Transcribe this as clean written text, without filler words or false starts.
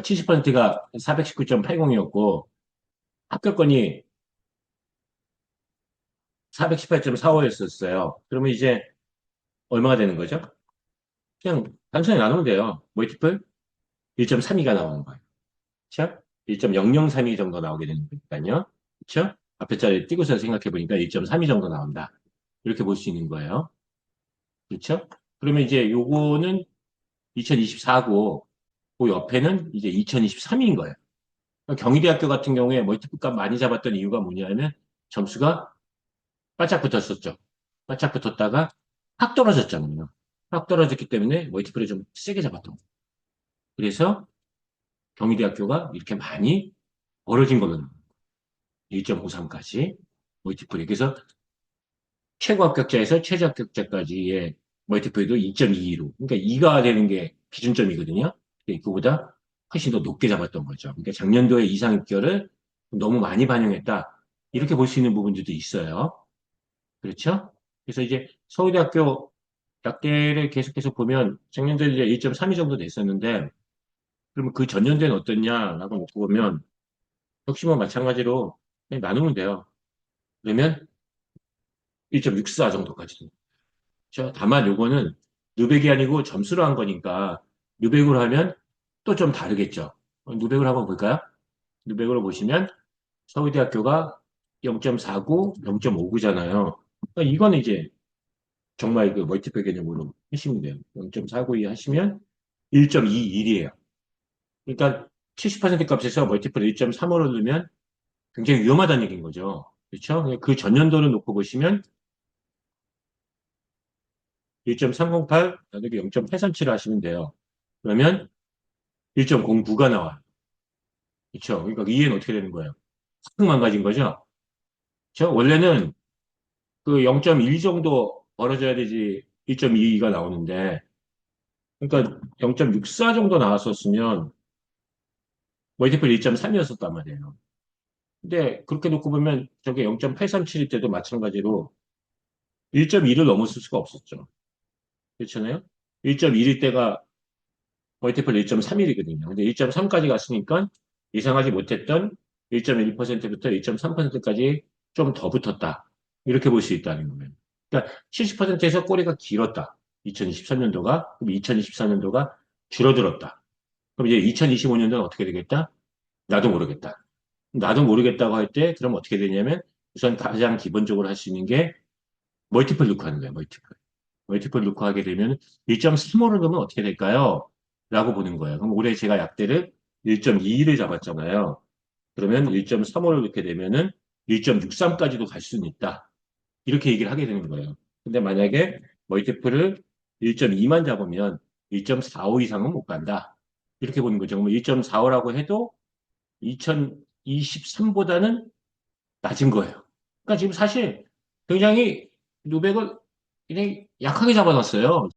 70%가 419.80이었고, 합격권이 418.45였었어요. 그러면 이제 얼마가 되는 거죠? 그냥 단순히 나누면 돼요. 멀티플 1.32가 나오는 거예요. 그쵸? 1.0032 정도 나오게 되는 거니까요. 그쵸? 앞에 자리 띄고서 생각해 보니까 1.32 정도 나온다. 이렇게 볼 수 있는 거예요. 그렇죠? 그러면 이제 요거는 2024고, 그 옆에는 이제 2023인 거예요. 그러니까 경희대학교 같은 경우에 멀티플 값 많이 잡았던 이유가 뭐냐면 점수가 바짝 붙었었죠. 바짝 붙었다가 확 떨어졌잖아요. 확 떨어졌기 때문에 멀티플을 좀 세게 잡았던 거예요. 그래서 경희대학교가 이렇게 많이 벌어진 걸로 나와요. 1.53까지 멀티플이. 그래서 최고 합격자에서 최저 합격자까지의 멀티플도 2.22로. 그러니까 2가 되는 게 기준점이거든요. 그보다 훨씬 더 높게 잡았던 거죠. 그러니까 작년도에 이상 합격을 너무 많이 반영했다. 이렇게 볼 수 있는 부분들도 있어요. 그렇죠? 그래서 이제 서울대학교 약대를 계속해서 보면 작년도에 이제 1.32 정도 됐었는데 그러면 그 전년도에는 어땠냐라고 놓고 보면 역시 뭐 마찬가지로 그냥 나누면 돼요. 그러면 1.64 정도까지. 그렇죠? 다만 요거는 누백이 아니고 점수로 한 거니까 누백으로 하면 또 좀 다르겠죠. 누백으로 한번 볼까요? 누백으로 보시면 서울대학교가 0.49, 0.59잖아요. 그러니까 이거는 이제 정말 그 멀티플 개념으로 하시면 돼요. 0.492 하시면 1.21이에요. 그러니까 70% 값에서 멀티플 1.35로 넣으면 굉장히 위험하다는 얘기인 거죠. 그렇죠? 그 전년도를 놓고 보시면 1.308 나누기 0.837을 하시면 돼요. 그러면 1.09가 나와요. 그렇죠? 그러니까 이해는 어떻게 되는 거예요? 확 망가진 거죠? 그렇죠? 원래는 그 0.1 정도 벌어져야 되지 1.22가 나오는데 그러니까 0.64 정도 나왔었으면 멀티플 1.3이었었단 말이에요. 근데 그렇게 놓고 보면 저게 0.837일 때도 마찬가지로 1.2를 넘었을 수가 없었죠. 그렇잖아요? 1.1일 때가 멀티플 1.31이거든요. 근데 1.3까지 갔으니까 예상하지 못했던 1.1%부터 1.3%까지 좀 더 붙었다. 이렇게 볼 수 있다는 거예요. 그러니까 70%에서 꼬리가 길었다. 2023년도가, 그럼 2024년도가 줄어들었다. 그럼 이제 2025년도는 어떻게 되겠다? 나도 모르겠다. 나도 모르겠다고 할 때, 그럼 어떻게 되냐면, 우선 가장 기본적으로 할 수 있는 게 멀티플 넣고 하는 거예요, 멀티플. 멀티플 넣고 하게 되면 1.35를 넣으면 어떻게 될까요? 라고 보는 거예요. 그럼 올해 제가 약대를 1.21을 잡았잖아요. 그러면 1.35를 넣게 되면은 1.63까지도 갈 수는 있다. 이렇게 얘기를 하게 되는 거예요. 근데 만약에 멀티플을 1.2만 잡으면 1.45 이상은 못 간다. 이렇게 보는 거죠. 그럼 1.45라고 해도 2023보다는 낮은 거예요. 그러니까 지금 사실 굉장히 누백을 굉장히 약하게 잡아놨어요.